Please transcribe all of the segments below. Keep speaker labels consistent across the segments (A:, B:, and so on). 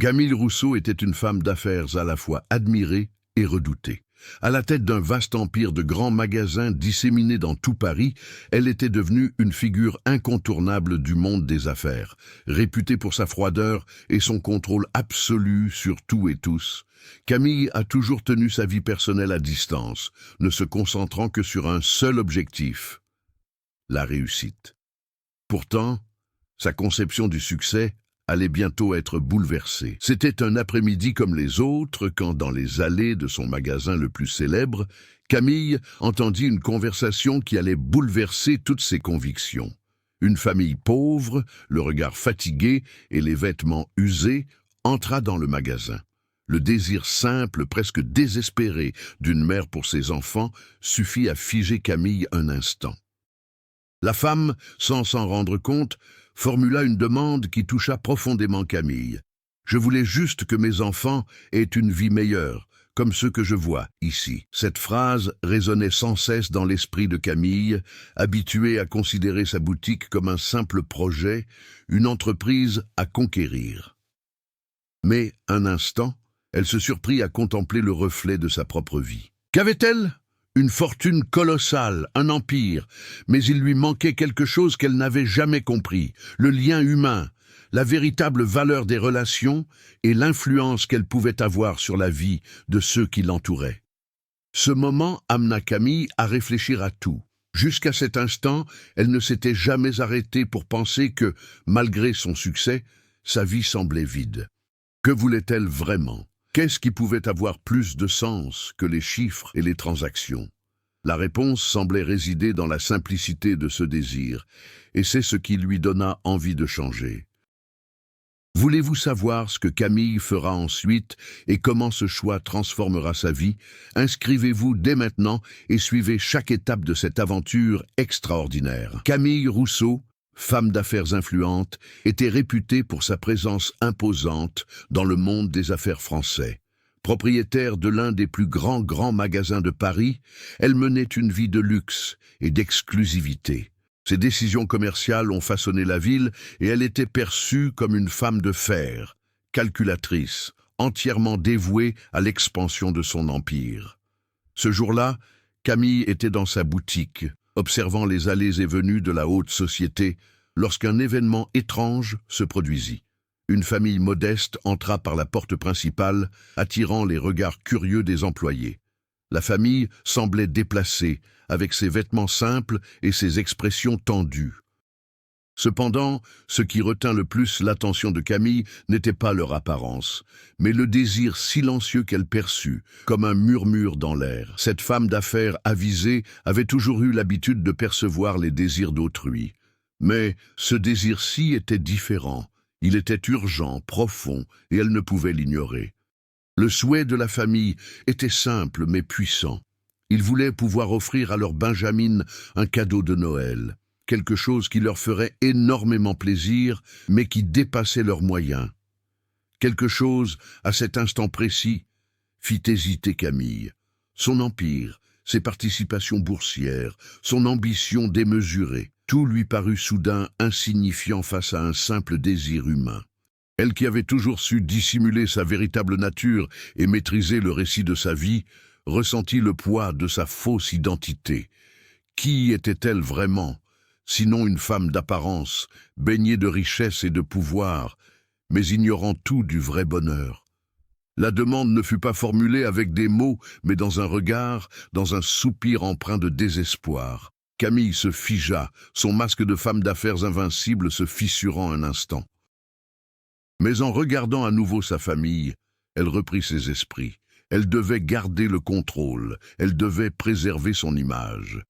A: Camille Rousseau était une femme d'affaires à la fois admirée et redoutée. À la tête d'un vaste empire de grands magasins disséminés dans tout Paris, elle était devenue une figure incontournable du monde des affaires. Réputée pour sa froideur et son contrôle absolu sur tout et tous, Camille a toujours tenu sa vie personnelle à distance, ne se concentrant que sur un seul objectif, la réussite. Pourtant, sa conception du succès allait bientôt être bouleversée. C'était un après-midi comme les autres quand, dans les allées de son magasin le plus célèbre, Camille entendit une conversation qui allait bouleverser toutes ses convictions. Une famille pauvre, le regard fatigué et les vêtements usés, entra dans le magasin. Le désir simple, presque désespéré, d'une mère pour ses enfants suffit à figer Camille un instant. La femme, sans s'en rendre compte, formula une demande qui toucha profondément Camille. « Je voulais juste que mes enfants aient une vie meilleure, comme ceux que je vois ici. » Cette phrase résonnait sans cesse dans l'esprit de Camille, habituée à considérer sa boutique comme un simple projet, une entreprise à conquérir. Mais, un instant, elle se surprit à contempler le reflet de sa propre vie. Qu'avait-elle ? Une fortune colossale, un empire, mais il lui manquait quelque chose qu'elle n'avait jamais compris, le lien humain, la véritable valeur des relations et l'influence qu'elle pouvait avoir sur la vie de ceux qui l'entouraient. Ce moment amena Camille à réfléchir à tout. Jusqu'à cet instant, elle ne s'était jamais arrêtée pour penser que, malgré son succès, sa vie semblait vide. Que voulait-elle vraiment ? Qu'est-ce qui pouvait avoir plus de sens que les chiffres et les transactions? La réponse semblait résider dans la simplicité de ce désir, et c'est ce qui lui donna envie de changer. Voulez-vous savoir ce que Camille fera ensuite et comment ce choix transformera sa vie? Inscrivez-vous dès maintenant et suivez chaque étape de cette aventure extraordinaire. Camille Rousseau, femme d'affaires influente, était réputée pour sa présence imposante dans le monde des affaires français. Propriétaire de l'un des plus grands magasins de Paris, elle menait une vie de luxe et d'exclusivité. Ses décisions commerciales ont façonné la ville et elle était perçue comme une femme de fer, calculatrice, entièrement dévouée à l'expansion de son empire. Ce jour-là, Camille était dans sa boutique, observant les allées et venues de la haute société, lorsqu'un événement étrange se produisit. Une famille modeste entra par la porte principale, attirant les regards curieux des employés. La famille semblait déplacée, avec ses vêtements simples et ses expressions tendues. Cependant, ce qui retint le plus l'attention de Camille n'était pas leur apparence, mais le désir silencieux qu'elle perçut, comme un murmure dans l'air. Cette femme d'affaires avisée avait toujours eu l'habitude de percevoir les désirs d'autrui. Mais ce désir-ci était différent. Il était urgent, profond, et elle ne pouvait l'ignorer. Le souhait de la famille était simple mais puissant. Ils voulaient pouvoir offrir à leur Benjamin un cadeau de Noël, quelque chose qui leur ferait énormément plaisir, mais qui dépassait leurs moyens. Quelque chose, à cet instant précis, fit hésiter Camille. Son empire, ses participations boursières, son ambition démesurée, tout lui parut soudain insignifiant face à un simple désir humain. Elle qui avait toujours su dissimuler sa véritable nature et maîtriser le récit de sa vie, ressentit le poids de sa fausse identité. Qui était-elle vraiment, sinon une femme d'apparence, baignée de richesse et de pouvoir, mais ignorant tout du vrai bonheur? La demande ne fut pas formulée avec des mots, mais dans un regard, dans un soupir empreint de désespoir. Camille se figea, son masque de femme d'affaires invincible se fissurant un instant. Mais en regardant à nouveau sa famille, elle reprit ses esprits. Elle devait garder le contrôle, elle devait préserver son image.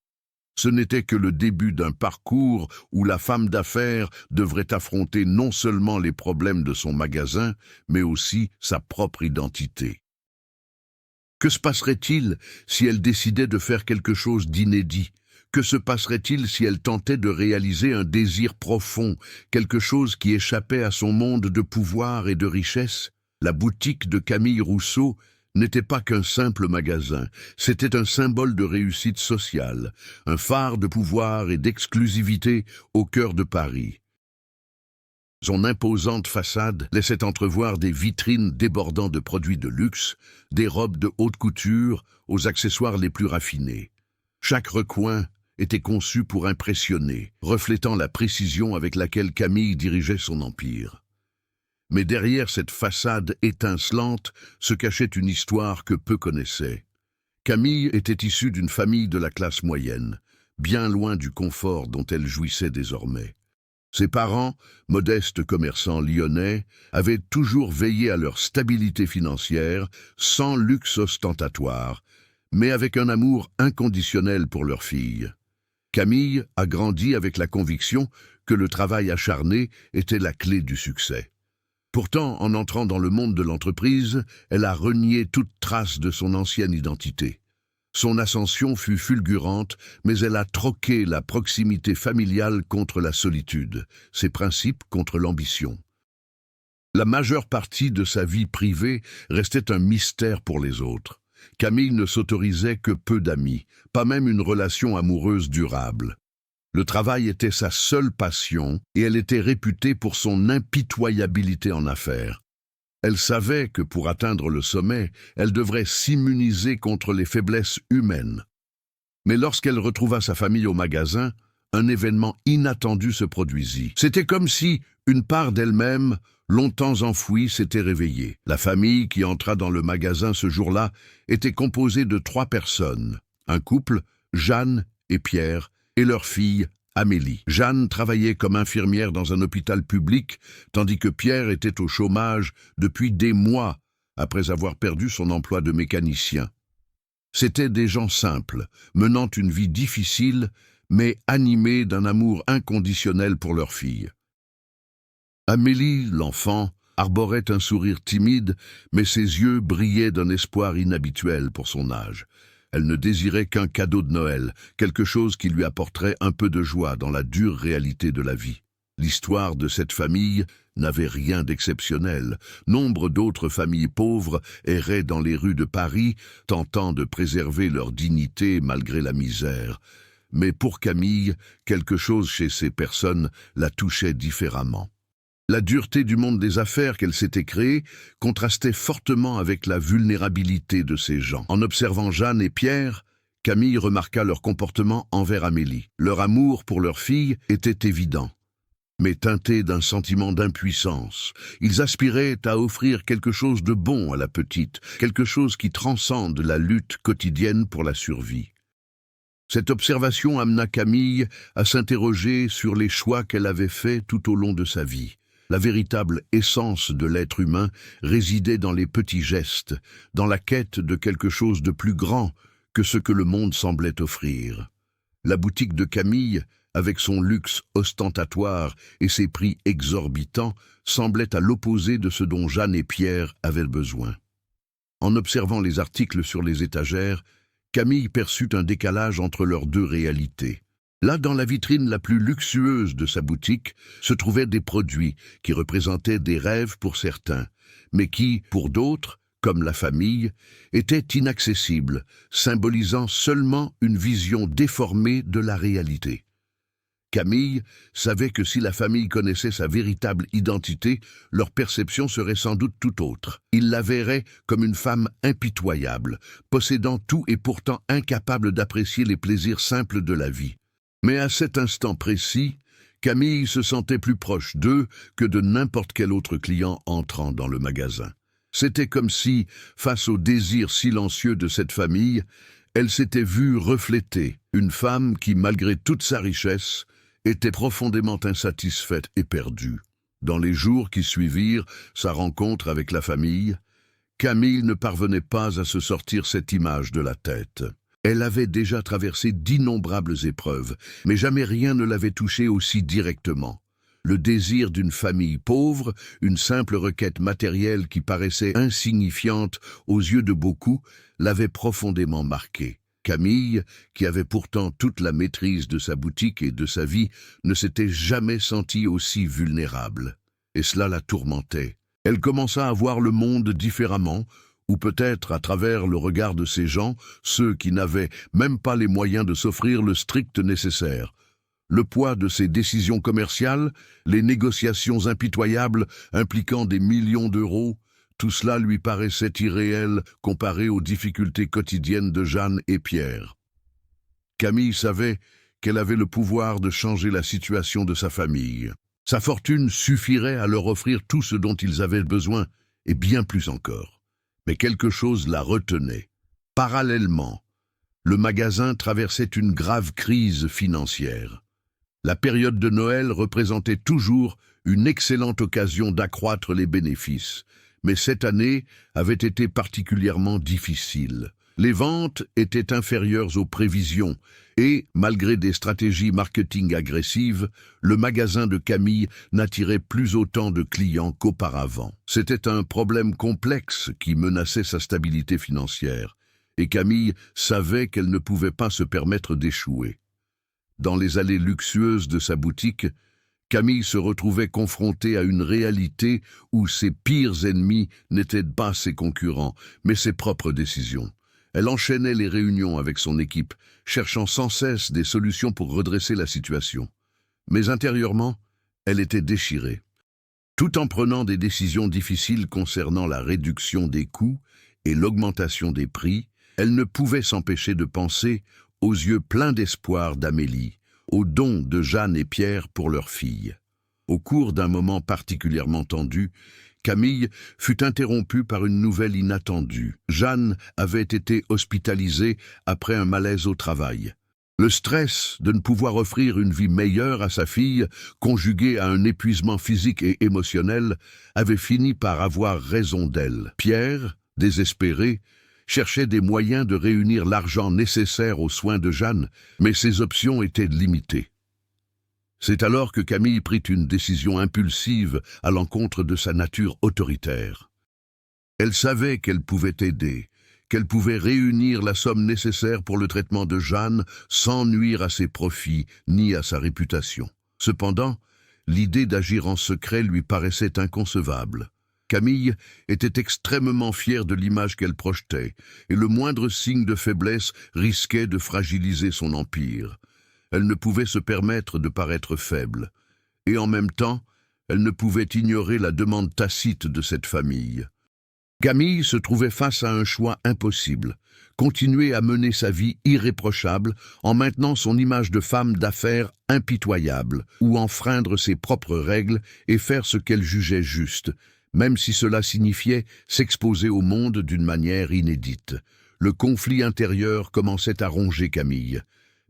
A: Ce n'était que le début d'un parcours où la femme d'affaires devrait affronter non seulement les problèmes de son magasin, mais aussi sa propre identité. Que se passerait-il si elle décidait de faire quelque chose d'inédit? Que se passerait-il si elle tentait de réaliser un désir profond, quelque chose qui échappait à son monde de pouvoir et de richesse? La boutique de Camille Rousseau n'était pas qu'un simple magasin, c'était un symbole de réussite sociale, un phare de pouvoir et d'exclusivité au cœur de Paris. Son imposante façade laissait entrevoir des vitrines débordant de produits de luxe, des robes de haute couture aux accessoires les plus raffinés. Chaque recoin était conçu pour impressionner, reflétant la précision avec laquelle Camille dirigeait son empire. Mais derrière cette façade étincelante se cachait une histoire que peu connaissaient. Camille était issue d'une famille de la classe moyenne, bien loin du confort dont elle jouissait désormais. Ses parents, modestes commerçants lyonnais, avaient toujours veillé à leur stabilité financière, sans luxe ostentatoire, mais avec un amour inconditionnel pour leur fille. Camille a grandi avec la conviction que le travail acharné était la clé du succès. Pourtant, en entrant dans le monde de l'entreprise, elle a renié toute trace de son ancienne identité. Son ascension fut fulgurante, mais elle a troqué la proximité familiale contre la solitude, ses principes contre l'ambition. La majeure partie de sa vie privée restait un mystère pour les autres. Camille ne s'autorisait que peu d'amis, pas même une relation amoureuse durable. Le travail était sa seule passion et elle était réputée pour son impitoyabilité en affaires. Elle savait que pour atteindre le sommet, elle devrait s'immuniser contre les faiblesses humaines. Mais lorsqu'elle retrouva sa famille au magasin, un événement inattendu se produisit. C'était comme si une part d'elle-même, longtemps enfouie, s'était réveillée. La famille qui entra dans le magasin ce jour-là était composée de 3 personnes. Un couple, Jeanne et Pierre, et leur fille, Amélie. Jeanne travaillait comme infirmière dans un hôpital public, tandis que Pierre était au chômage depuis des mois, après avoir perdu son emploi de mécanicien. C'étaient des gens simples, menant une vie difficile, mais animés d'un amour inconditionnel pour leur fille. Amélie, l'enfant, arborait un sourire timide, mais ses yeux brillaient d'un espoir inhabituel pour son âge. Elle ne désirait qu'un cadeau de Noël, quelque chose qui lui apporterait un peu de joie dans la dure réalité de la vie. L'histoire de cette famille n'avait rien d'exceptionnel. Nombre d'autres familles pauvres erraient dans les rues de Paris, tentant de préserver leur dignité malgré la misère. Mais pour Camille, quelque chose chez ces personnes la touchait différemment. La dureté du monde des affaires qu'elle s'était créée contrastait fortement avec la vulnérabilité de ces gens. En observant Jeanne et Pierre, Camille remarqua leur comportement envers Amélie. Leur amour pour leur fille était évident, mais teinté d'un sentiment d'impuissance. Ils aspiraient à offrir quelque chose de bon à la petite, quelque chose qui transcende la lutte quotidienne pour la survie. Cette observation amena Camille à s'interroger sur les choix qu'elle avait faits tout au long de sa vie. La véritable essence de l'être humain résidait dans les petits gestes, dans la quête de quelque chose de plus grand que ce que le monde semblait offrir. La boutique de Camille, avec son luxe ostentatoire et ses prix exorbitants, semblait à l'opposé de ce dont Jeanne et Pierre avaient besoin. En observant les articles sur les étagères, Camille perçut un décalage entre leurs 2 réalités. Là, dans la vitrine la plus luxueuse de sa boutique, se trouvaient des produits qui représentaient des rêves pour certains, mais qui, pour d'autres, comme la famille, étaient inaccessibles, symbolisant seulement une vision déformée de la réalité. Camille savait que si la famille connaissait sa véritable identité, leur perception serait sans doute tout autre. Ils la verraient comme une femme impitoyable, possédant tout et pourtant incapable d'apprécier les plaisirs simples de la vie. Mais à cet instant précis, Camille se sentait plus proche d'eux que de n'importe quel autre client entrant dans le magasin. C'était comme si, face au désir silencieux de cette famille, elle s'était vue refléter une femme qui, malgré toute sa richesse, était profondément insatisfaite et perdue. Dans les jours qui suivirent sa rencontre avec la famille, Camille ne parvenait pas à se sortir cette image de la tête. Elle avait déjà traversé d'innombrables épreuves, mais jamais rien ne l'avait touchée aussi directement. Le désir d'une famille pauvre, une simple requête matérielle qui paraissait insignifiante aux yeux de beaucoup, l'avait profondément marquée. Camille, qui avait pourtant toute la maîtrise de sa boutique et de sa vie, ne s'était jamais sentie aussi vulnérable. Et cela la tourmentait. Elle commença à voir le monde différemment, ou peut-être à travers le regard de ces gens, ceux qui n'avaient même pas les moyens de s'offrir le strict nécessaire. Le poids de ses décisions commerciales, les négociations impitoyables impliquant des millions d'euros, tout cela lui paraissait irréel comparé aux difficultés quotidiennes de Jeanne et Pierre. Camille savait qu'elle avait le pouvoir de changer la situation de sa famille. Sa fortune suffirait à leur offrir tout ce dont ils avaient besoin, et bien plus encore. Mais quelque chose la retenait. Parallèlement, le magasin traversait une grave crise financière. La période de Noël représentait toujours une excellente occasion d'accroître les bénéfices, mais cette année avait été particulièrement difficile. Les ventes étaient inférieures aux prévisions et, malgré des stratégies marketing agressives, le magasin de Camille n'attirait plus autant de clients qu'auparavant. C'était un problème complexe qui menaçait sa stabilité financière, et Camille savait qu'elle ne pouvait pas se permettre d'échouer. Dans les allées luxueuses de sa boutique, Camille se retrouvait confrontée à une réalité où ses pires ennemis n'étaient pas ses concurrents, mais ses propres décisions. Elle enchaînait les réunions avec son équipe, cherchant sans cesse des solutions pour redresser la situation. Mais intérieurement, elle était déchirée. Tout en prenant des décisions difficiles concernant la réduction des coûts et l'augmentation des prix, elle ne pouvait s'empêcher de penser, aux yeux pleins d'espoir d'Amélie, aux dons de Jeanne et Pierre pour leur fille. Au cours d'un moment particulièrement tendu, Camille fut interrompue par une nouvelle inattendue. Jeanne avait été hospitalisée après un malaise au travail. Le stress de ne pouvoir offrir une vie meilleure à sa fille, conjugué à un épuisement physique et émotionnel, avait fini par avoir raison d'elle. Pierre, désespéré, cherchait des moyens de réunir l'argent nécessaire aux soins de Jeanne, mais ses options étaient limitées. C'est alors que Camille prit une décision impulsive à l'encontre de sa nature autoritaire. Elle savait qu'elle pouvait aider, qu'elle pouvait réunir la somme nécessaire pour le traitement de Jeanne sans nuire à ses profits ni à sa réputation. Cependant, l'idée d'agir en secret lui paraissait inconcevable. Camille était extrêmement fière de l'image qu'elle projetait, et le moindre signe de faiblesse risquait de fragiliser son empire. Elle ne pouvait se permettre de paraître faible, et en même temps, elle ne pouvait ignorer la demande tacite de cette famille. Camille se trouvait face à un choix impossible, continuer à mener sa vie irréprochable en maintenant son image de femme d'affaires impitoyable, ou enfreindre ses propres règles et faire ce qu'elle jugeait juste, même si cela signifiait s'exposer au monde d'une manière inédite. Le conflit intérieur commençait à ronger Camille.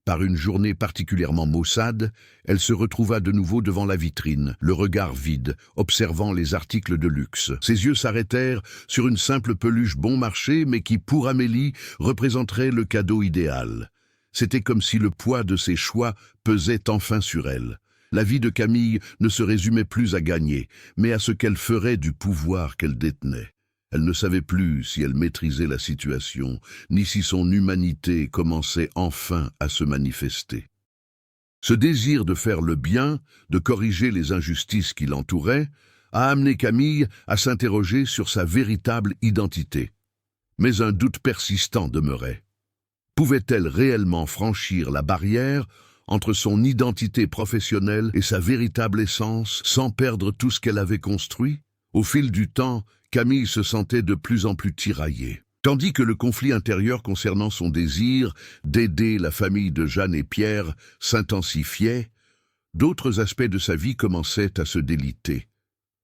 A: Par une journée particulièrement maussade, elle se retrouva de nouveau devant la vitrine, le regard vide, observant les articles de luxe. Ses yeux s'arrêtèrent sur une simple peluche bon marché, mais qui, pour Amélie, représenterait le cadeau idéal. C'était comme si le poids de ses choix pesait enfin sur elle. La vie de Camille ne se résumait plus à gagner, mais à ce qu'elle ferait du pouvoir qu'elle détenait. Elle ne savait plus si elle maîtrisait la situation, ni si son humanité commençait enfin à se manifester. Ce désir de faire le bien, de corriger les injustices qui l'entouraient, a amené Camille à s'interroger sur sa véritable identité. Mais un doute persistant demeurait. Pouvait-elle réellement franchir la barrière entre son identité professionnelle et sa véritable essence sans perdre tout ce qu'elle avait construit? Au fil du temps, Camille se sentait de plus en plus tiraillée. Tandis que le conflit intérieur concernant son désir d'aider la famille de Jeanne et Pierre s'intensifiait, d'autres aspects de sa vie commençaient à se déliter.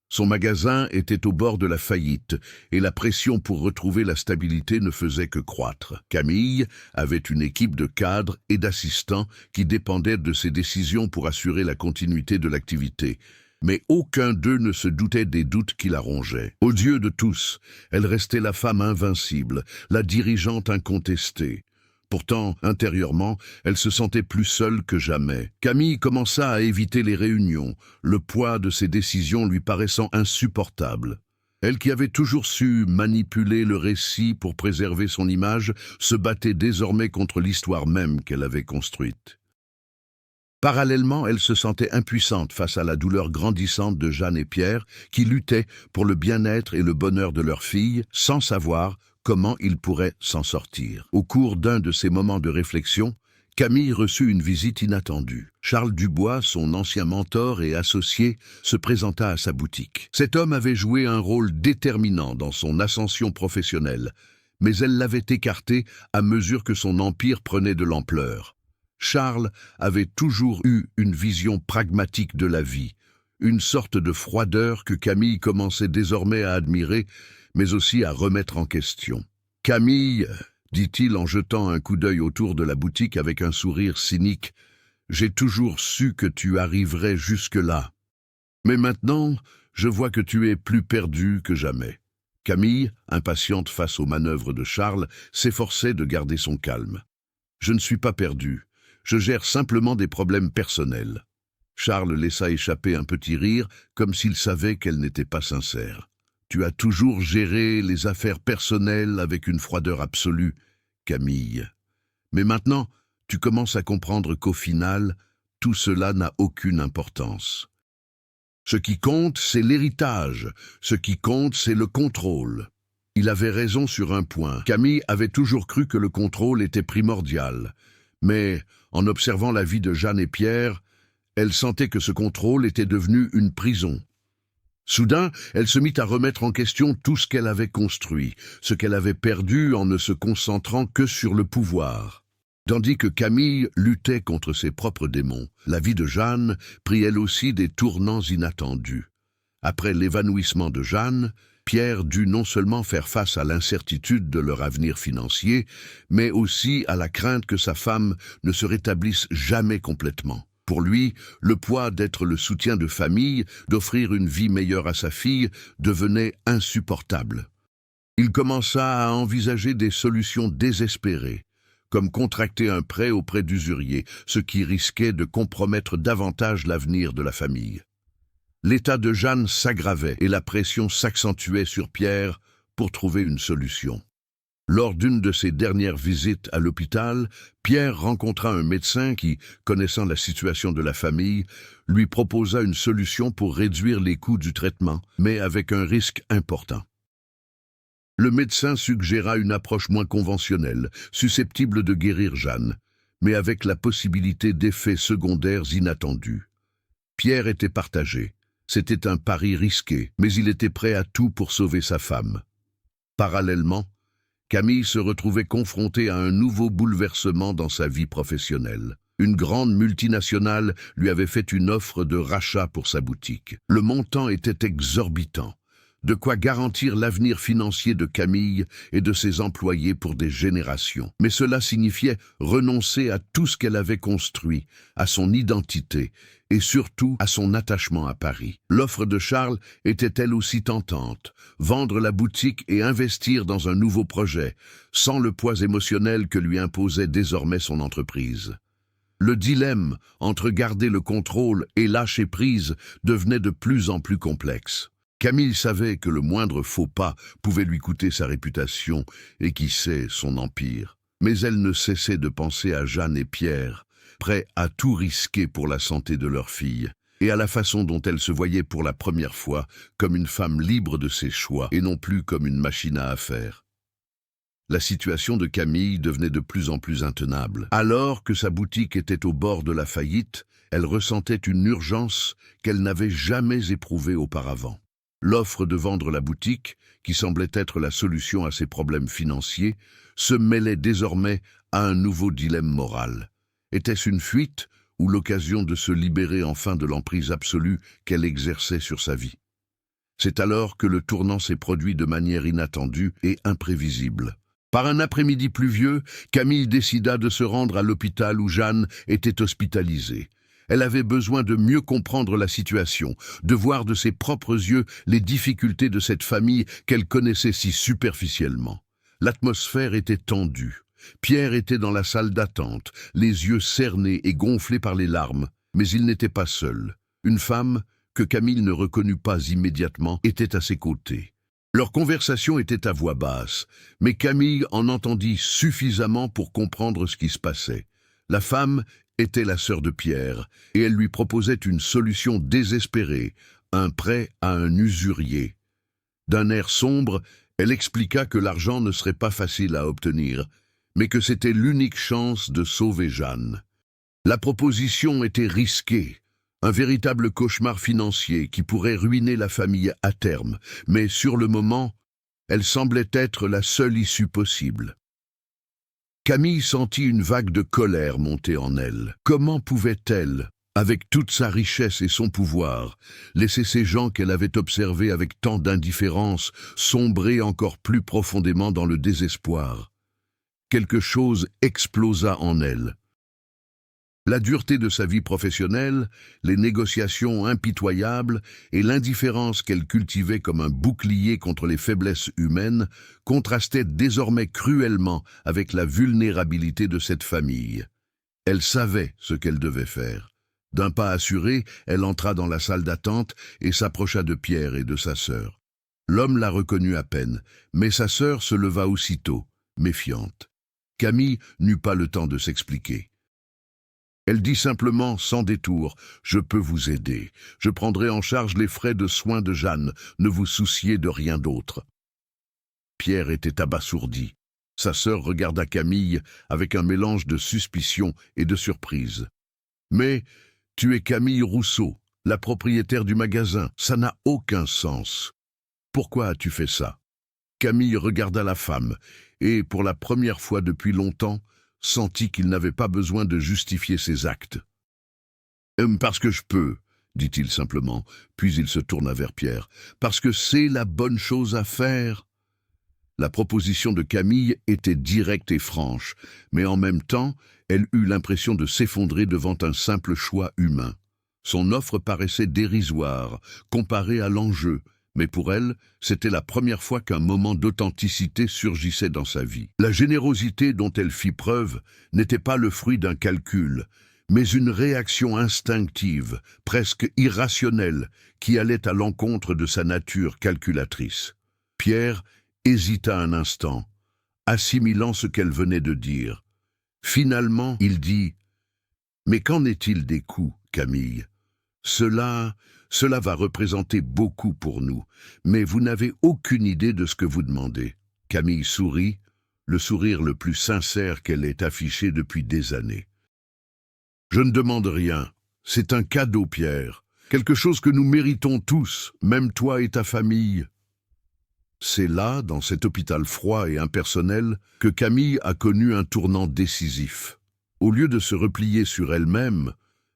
A: Son magasin était au bord de la faillite et la pression pour retrouver la stabilité ne faisait que croître. Camille avait une équipe de cadres et d'assistants qui dépendaient de ses décisions pour assurer la continuité de l'activité. Mais aucun d'eux ne se doutait des doutes qui la rongeaient. Aux yeux de tous, elle restait la femme invincible, la dirigeante incontestée. Pourtant, intérieurement, elle se sentait plus seule que jamais. Camille commença à éviter les réunions, le poids de ses décisions lui paraissant insupportable. Elle qui avait toujours su manipuler le récit pour préserver son image, se battait désormais contre l'histoire même qu'elle avait construite. Parallèlement, elle se sentait impuissante face à la douleur grandissante de Jeanne et Pierre, qui luttaient pour le bien-être et le bonheur de leur fille, sans savoir comment ils pourraient s'en sortir. Au cours d'un de ces moments de réflexion, Camille reçut une visite inattendue. Charles Dubois, son ancien mentor et associé, se présenta à sa boutique. Cet homme avait joué un rôle déterminant dans son ascension professionnelle, mais elle l'avait écarté à mesure que son empire prenait de l'ampleur. Charles avait toujours eu une vision pragmatique de la vie, une sorte de froideur que Camille commençait désormais à admirer, mais aussi à remettre en question. « Camille, dit-il en jetant un coup d'œil autour de la boutique avec un sourire cynique, « j'ai toujours su que tu arriverais jusque-là. Mais maintenant, je vois que tu es plus perdu que jamais. » Camille, impatiente face aux manœuvres de Charles, s'efforçait de garder son calme. « Je ne suis pas perdu. Je gère simplement des problèmes personnels. » Charles laissa échapper un petit rire, comme s'il savait qu'elle n'était pas sincère. « Tu as toujours géré les affaires personnelles avec une froideur absolue, Camille. Mais maintenant, tu commences à comprendre qu'au final, tout cela n'a aucune importance. Ce qui compte, c'est l'héritage. Ce qui compte, c'est le contrôle. » Il avait raison sur un point. Camille avait toujours cru que le contrôle était primordial. Mais, en observant la vie de Jeanne et Pierre, elle sentait que ce contrôle était devenu une prison. Soudain, elle se mit à remettre en question tout ce qu'elle avait construit, ce qu'elle avait perdu en ne se concentrant que sur le pouvoir. Tandis que Camille luttait contre ses propres démons, la vie de Jeanne prit elle aussi des tournants inattendus. Après l'évanouissement de Jeanne, Pierre dut non seulement faire face à l'incertitude de leur avenir financier, mais aussi à la crainte que sa femme ne se rétablisse jamais complètement. Pour lui, le poids d'être le soutien de famille, d'offrir une vie meilleure à sa fille, devenait insupportable. Il commença à envisager des solutions désespérées, comme contracter un prêt auprès d'usuriers, ce qui risquait de compromettre davantage l'avenir de la famille. L'état de Jeanne s'aggravait et la pression s'accentuait sur Pierre pour trouver une solution. Lors d'une de ses dernières visites à l'hôpital, Pierre rencontra un médecin qui, connaissant la situation de la famille, lui proposa une solution pour réduire les coûts du traitement, mais avec un risque important. Le médecin suggéra une approche moins conventionnelle, susceptible de guérir Jeanne, mais avec la possibilité d'effets secondaires inattendus. Pierre était partagé. C'était un pari risqué, mais il était prêt à tout pour sauver sa femme. Parallèlement, Camille se retrouvait confrontée à un nouveau bouleversement dans sa vie professionnelle. Une grande multinationale lui avait fait une offre de rachat pour sa boutique. Le montant était exorbitant, de quoi garantir l'avenir financier de Camille et de ses employés pour des générations. Mais cela signifiait renoncer à tout ce qu'elle avait construit, à son identité et surtout à son attachement à Paris. L'offre de Charles était elle aussi tentante, vendre la boutique et investir dans un nouveau projet, sans le poids émotionnel que lui imposait désormais son entreprise. Le dilemme entre garder le contrôle et lâcher prise devenait de plus en plus complexe. Camille savait que le moindre faux pas pouvait lui coûter sa réputation et, qui sait, son empire. Mais elle ne cessait de penser à Jeanne et Pierre, prêts à tout risquer pour la santé de leur fille, et à la façon dont elle se voyait pour la première fois comme une femme libre de ses choix et non plus comme une machine à affaires. La situation de Camille devenait de plus en plus intenable. Alors que sa boutique était au bord de la faillite, elle ressentait une urgence qu'elle n'avait jamais éprouvée auparavant. L'offre de vendre la boutique, qui semblait être la solution à ses problèmes financiers, se mêlait désormais à un nouveau dilemme moral. Était-ce une fuite ou l'occasion de se libérer enfin de l'emprise absolue qu'elle exerçait sur sa vie? C'est alors que le tournant s'est produit de manière inattendue et imprévisible. Par un après-midi pluvieux, Camille décida de se rendre à l'hôpital où Jeanne était hospitalisée. Elle avait besoin de mieux comprendre la situation, de voir de ses propres yeux les difficultés de cette famille qu'elle connaissait si superficiellement. L'atmosphère était tendue. Pierre était dans la salle d'attente, les yeux cernés et gonflés par les larmes, mais il n'était pas seul. Une femme, que Camille ne reconnut pas immédiatement, était à ses côtés. Leur conversation était à voix basse, mais Camille en entendit suffisamment pour comprendre ce qui se passait. La femme était la sœur de Pierre, et elle lui proposait une solution désespérée, un prêt à un usurier. D'un air sombre, elle expliqua que l'argent ne serait pas facile à obtenir, mais que c'était l'unique chance de sauver Jeanne. La proposition était risquée, un véritable cauchemar financier qui pourrait ruiner la famille à terme, mais sur le moment, elle semblait être la seule issue possible. Camille sentit une vague de colère monter en elle. Comment pouvait-elle, avec toute sa richesse et son pouvoir, laisser ces gens qu'elle avait observés avec tant d'indifférence sombrer encore plus profondément dans le désespoir? Quelque chose explosa en elle. La dureté de sa vie professionnelle, les négociations impitoyables et l'indifférence qu'elle cultivait comme un bouclier contre les faiblesses humaines contrastaient désormais cruellement avec la vulnérabilité de cette famille. Elle savait ce qu'elle devait faire. D'un pas assuré, elle entra dans la salle d'attente et s'approcha de Pierre et de sa sœur. L'homme la reconnut à peine, mais sa sœur se leva aussitôt, méfiante. Camille n'eut pas le temps de s'expliquer. Elle dit simplement, sans détour, « Je peux vous aider. Je prendrai en charge les frais de soins de Jeanne. Ne vous souciez de rien d'autre. » Pierre était abasourdi. Sa sœur regarda Camille avec un mélange de suspicion et de surprise. « Mais tu es Camille Rousseau, la propriétaire du magasin. Ça n'a aucun sens. Pourquoi as-tu fait ça ?» Camille regarda la femme et, pour la première fois depuis longtemps, sentit qu'il n'avait pas besoin de justifier ses actes. « Parce que je peux, » dit-il simplement, puis il se tourna vers Pierre. « Parce que c'est la bonne chose à faire. » La proposition de Camille était directe et franche, mais en même temps, elle eut l'impression de s'effondrer devant un simple choix humain. Son offre paraissait dérisoire, comparée à l'enjeu, mais pour elle, c'était la première fois qu'un moment d'authenticité surgissait dans sa vie. La générosité dont elle fit preuve n'était pas le fruit d'un calcul, mais une réaction instinctive, presque irrationnelle, qui allait à l'encontre de sa nature calculatrice. Pierre hésita un instant, assimilant ce qu'elle venait de dire. Finalement, il dit « Mais qu'en est-il des coûts, Camille ? Cela va représenter beaucoup pour nous, mais vous n'avez aucune idée de ce que vous demandez. » Camille sourit, le sourire le plus sincère qu'elle ait affiché depuis des années. « Je ne demande rien. C'est un cadeau, Pierre. Quelque chose que nous méritons tous, même toi et ta famille. » C'est là, dans cet hôpital froid et impersonnel, que Camille a connu un tournant décisif. Au lieu de se replier sur elle-même,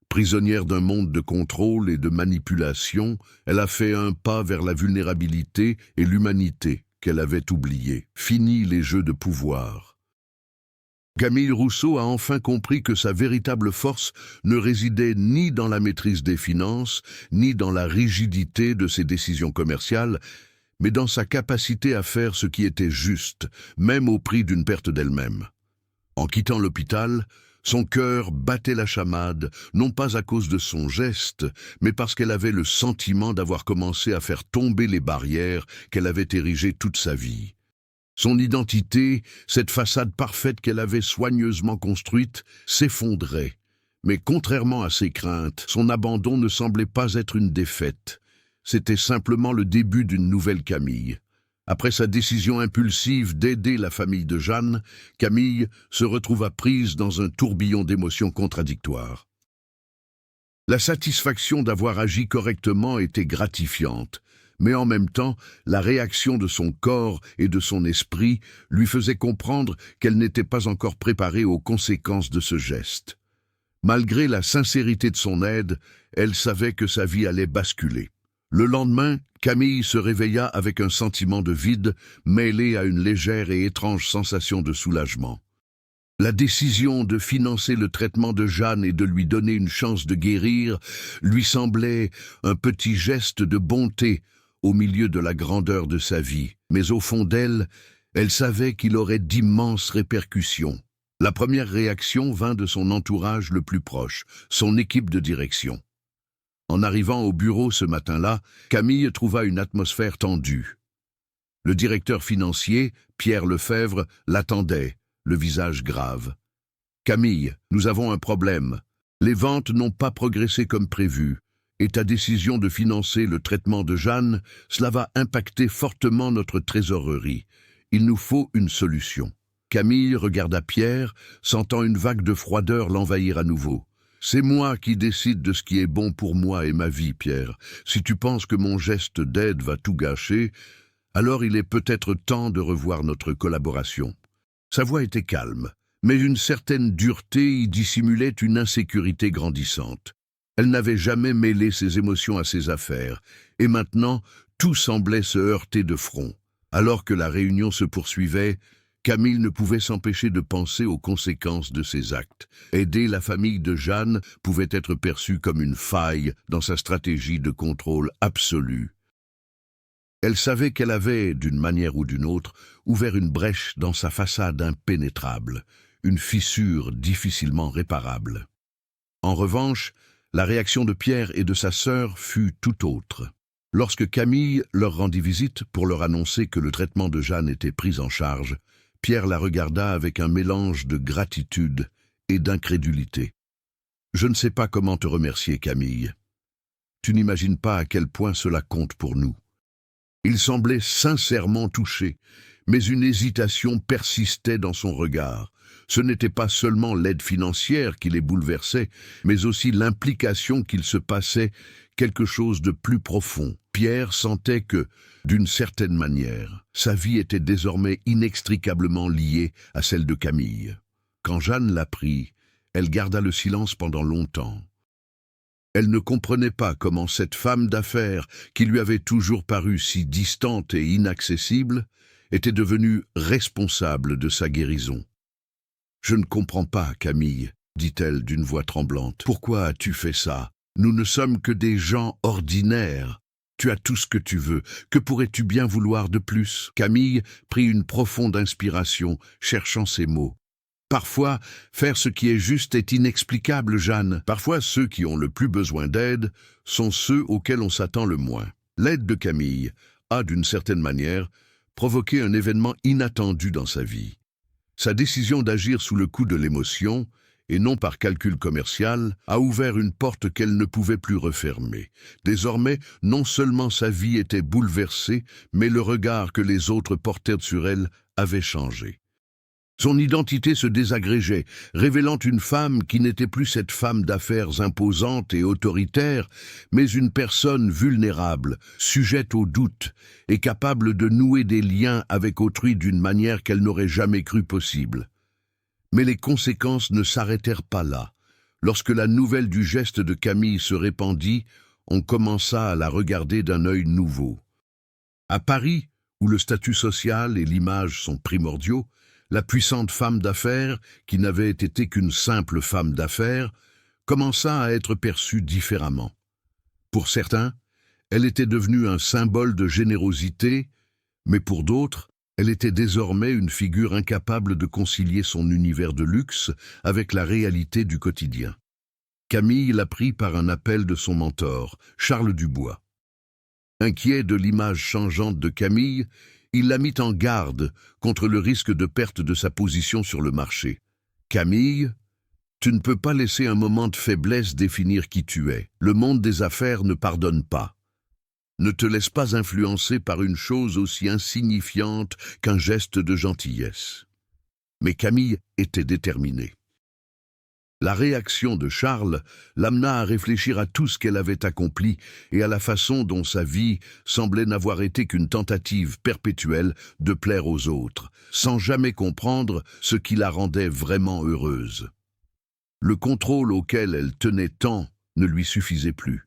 A: prisonnière d'un monde de contrôle et de manipulation, elle a fait un pas vers la vulnérabilité et l'humanité qu'elle avait oubliée. Fini les jeux de pouvoir. Camille Rousseau a enfin compris que sa véritable force ne résidait ni dans la maîtrise des finances, ni dans la rigidité de ses décisions commerciales, mais dans sa capacité à faire ce qui était juste, même au prix d'une perte d'elle-même. En quittant l'hôpital, son cœur battait la chamade, non pas à cause de son geste, mais parce qu'elle avait le sentiment d'avoir commencé à faire tomber les barrières qu'elle avait érigées toute sa vie. Son identité, cette façade parfaite qu'elle avait soigneusement construite, s'effondrait. Mais contrairement à ses craintes, son abandon ne semblait pas être une défaite. C'était simplement le début d'une nouvelle Camille. Après sa décision impulsive d'aider la famille de Jeanne, Camille se retrouva prise dans un tourbillon d'émotions contradictoires. La satisfaction d'avoir agi correctement était gratifiante, mais en même temps, la réaction de son corps et de son esprit lui faisait comprendre qu'elle n'était pas encore préparée aux conséquences de ce geste. Malgré la sincérité de son aide, elle savait que sa vie allait basculer. Le lendemain, Camille se réveilla avec un sentiment de vide mêlé à une légère et étrange sensation de soulagement. La décision de financer le traitement de Jeanne et de lui donner une chance de guérir lui semblait un petit geste de bonté au milieu de la grandeur de sa vie. Mais au fond d'elle, elle savait qu'il aurait d'immenses répercussions. La première réaction vint de son entourage le plus proche, son équipe de direction. En arrivant au bureau ce matin-là, Camille trouva une atmosphère tendue. Le directeur financier, Pierre Lefebvre, l'attendait, le visage grave. « Camille, nous avons un problème. Les ventes n'ont pas progressé comme prévu, et ta décision de financer le traitement de Jeanne, cela va impacter fortement notre trésorerie. Il nous faut une solution. » Camille regarda Pierre, sentant une vague de froideur l'envahir à nouveau. « C'est moi qui décide de ce qui est bon pour moi et ma vie, Pierre. Si tu penses que mon geste d'aide va tout gâcher, alors il est peut-être temps de revoir notre collaboration. » Sa voix était calme, mais une certaine dureté y dissimulait une insécurité grandissante. Elle n'avait jamais mêlé ses émotions à ses affaires, et maintenant tout semblait se heurter de front. Alors que la réunion se poursuivait, Camille ne pouvait s'empêcher de penser aux conséquences de ses actes. Aider la famille de Jeanne pouvait être perçu comme une faille dans sa stratégie de contrôle absolu. Elle savait qu'elle avait, d'une manière ou d'une autre, ouvert une brèche dans sa façade impénétrable, une fissure difficilement réparable. En revanche, la réaction de Pierre et de sa sœur fut tout autre. Lorsque Camille leur rendit visite pour leur annoncer que le traitement de Jeanne était pris en charge, Pierre la regarda avec un mélange de gratitude et d'incrédulité. « Je ne sais pas comment te remercier, Camille. Tu n'imagines pas à quel point cela compte pour nous. » Il semblait sincèrement touché, mais une hésitation persistait dans son regard. Ce n'était pas seulement l'aide financière qui les bouleversait, mais aussi l'implication qu'il se passait quelque chose de plus profond. Pierre sentait que, d'une certaine manière, sa vie était désormais inextricablement liée à celle de Camille. Quand Jeanne l'apprit, elle garda le silence pendant longtemps. Elle ne comprenait pas comment cette femme d'affaires, qui lui avait toujours paru si distante et inaccessible, était devenue responsable de sa guérison. « Je ne comprends pas, Camille, » dit-elle d'une voix tremblante. « Pourquoi as-tu fait ça? Nous ne sommes que des gens ordinaires. Tu as tout ce que tu veux. Que pourrais-tu bien vouloir de plus ?» Camille prit une profonde inspiration, cherchant ses mots. Parfois, faire ce qui est juste est inexplicable, Jeanne. Parfois, ceux qui ont le plus besoin d'aide sont ceux auxquels on s'attend le moins. L'aide de Camille a, d'une certaine manière, provoqué un événement inattendu dans sa vie. Sa décision d'agir sous le coup de l'émotion, et non par calcul commercial, a ouvert une porte qu'elle ne pouvait plus refermer. Désormais, non seulement sa vie était bouleversée, mais le regard que les autres portèrent sur elle avait changé. Son identité se désagrégeait, révélant une femme qui n'était plus cette femme d'affaires imposante et autoritaire, mais une personne vulnérable, sujette au doute et capable de nouer des liens avec autrui d'une manière qu'elle n'aurait jamais cru possible. Mais les conséquences ne s'arrêtèrent pas là. Lorsque la nouvelle du geste de Camille se répandit, on commença à la regarder d'un œil nouveau. À Paris, où le statut social et l'image sont primordiaux, la puissante femme d'affaires, qui n'avait été qu'une simple femme d'affaires, commença à être perçue différemment. Pour certains, elle était devenue un symbole de générosité, mais pour d'autres, elle était désormais une figure incapable de concilier son univers de luxe avec la réalité du quotidien. Camille l'apprit par un appel de son mentor, Charles Dubois. Inquiet de l'image changeante de Camille, il la mit en garde contre le risque de perte de sa position sur le marché. « Camille, tu ne peux pas laisser un moment de faiblesse définir qui tu es. Le monde des affaires ne pardonne pas. Ne te laisse pas influencer par une chose aussi insignifiante qu'un geste de gentillesse. » Mais Camille était déterminée. La réaction de Charles l'amena à réfléchir à tout ce qu'elle avait accompli et à la façon dont sa vie semblait n'avoir été qu'une tentative perpétuelle de plaire aux autres, sans jamais comprendre ce qui la rendait vraiment heureuse. Le contrôle auquel elle tenait tant ne lui suffisait plus.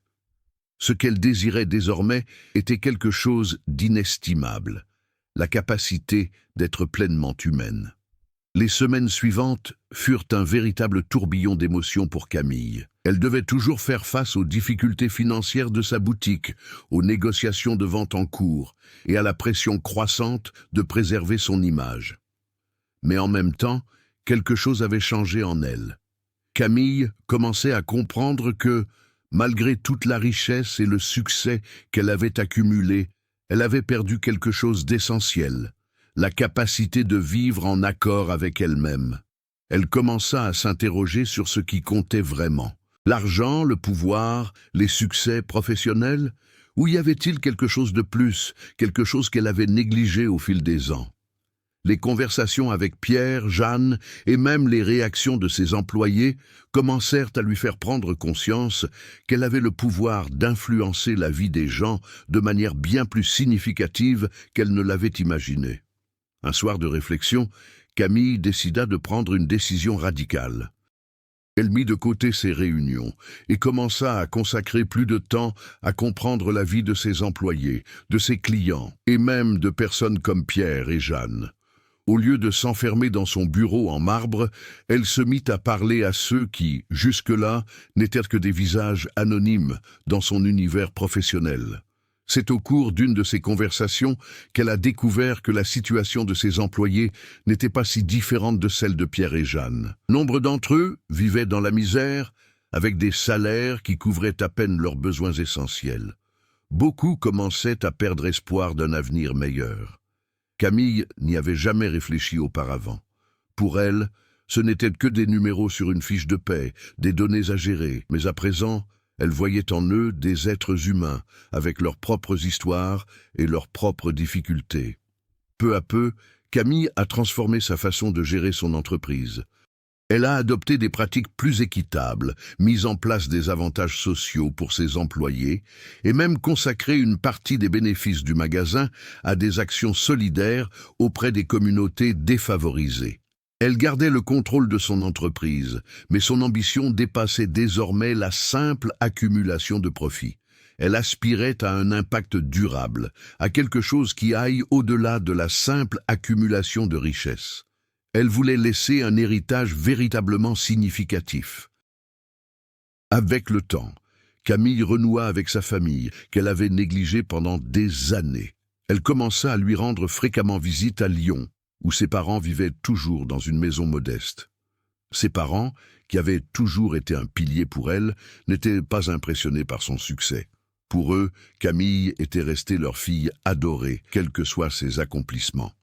A: Ce qu'elle désirait désormais était quelque chose d'inestimable, la capacité d'être pleinement humaine. Les semaines suivantes furent un véritable tourbillon d'émotions pour Camille. Elle devait toujours faire face aux difficultés financières de sa boutique, aux négociations de vente en cours et à la pression croissante de préserver son image. Mais en même temps, quelque chose avait changé en elle. Camille commençait à comprendre que, malgré toute la richesse et le succès qu'elle avait accumulés, elle avait perdu quelque chose d'essentiel. La capacité de vivre en accord avec elle-même. Elle commença à s'interroger sur ce qui comptait vraiment. L'argent, le pouvoir, les succès professionnels, ou y avait-il quelque chose de plus, quelque chose qu'elle avait négligé au fil des ans? Les conversations avec Pierre, Jeanne et même les réactions de ses employés commencèrent à lui faire prendre conscience qu'elle avait le pouvoir d'influencer la vie des gens de manière bien plus significative qu'elle ne l'avait imaginé. Un soir de réflexion, Camille décida de prendre une décision radicale. Elle mit de côté ses réunions et commença à consacrer plus de temps à comprendre la vie de ses employés, de ses clients et même de personnes comme Pierre et Jeanne. Au lieu de s'enfermer dans son bureau en marbre, elle se mit à parler à ceux qui, jusque-là, n'étaient que des visages anonymes dans son univers professionnel. C'est au cours d'une de ces conversations qu'elle a découvert que la situation de ses employés n'était pas si différente de celle de Pierre et Jeanne. Nombre d'entre eux vivaient dans la misère, avec des salaires qui couvraient à peine leurs besoins essentiels. Beaucoup commençaient à perdre espoir d'un avenir meilleur. Camille n'y avait jamais réfléchi auparavant. Pour elle, ce n'étaient que des numéros sur une fiche de paie, des données à gérer, mais à présent, elle voyait en eux des êtres humains, avec leurs propres histoires et leurs propres difficultés. Peu à peu, Camille a transformé sa façon de gérer son entreprise. Elle a adopté des pratiques plus équitables, mis en place des avantages sociaux pour ses employés et même consacré une partie des bénéfices du magasin à des actions solidaires auprès des communautés défavorisées. Elle gardait le contrôle de son entreprise, mais son ambition dépassait désormais la simple accumulation de profits. Elle aspirait à un impact durable, à quelque chose qui aille au-delà de la simple accumulation de richesses. Elle voulait laisser un héritage véritablement significatif. Avec le temps, Camille renoua avec sa famille, qu'elle avait négligée pendant des années. Elle commença à lui rendre fréquemment visite à Lyon, où ses parents vivaient toujours dans une maison modeste. Ses parents, qui avaient toujours été un pilier pour elle, n'étaient pas impressionnés par son succès. Pour eux, Camille était restée leur fille adorée, quels que soient ses accomplissements.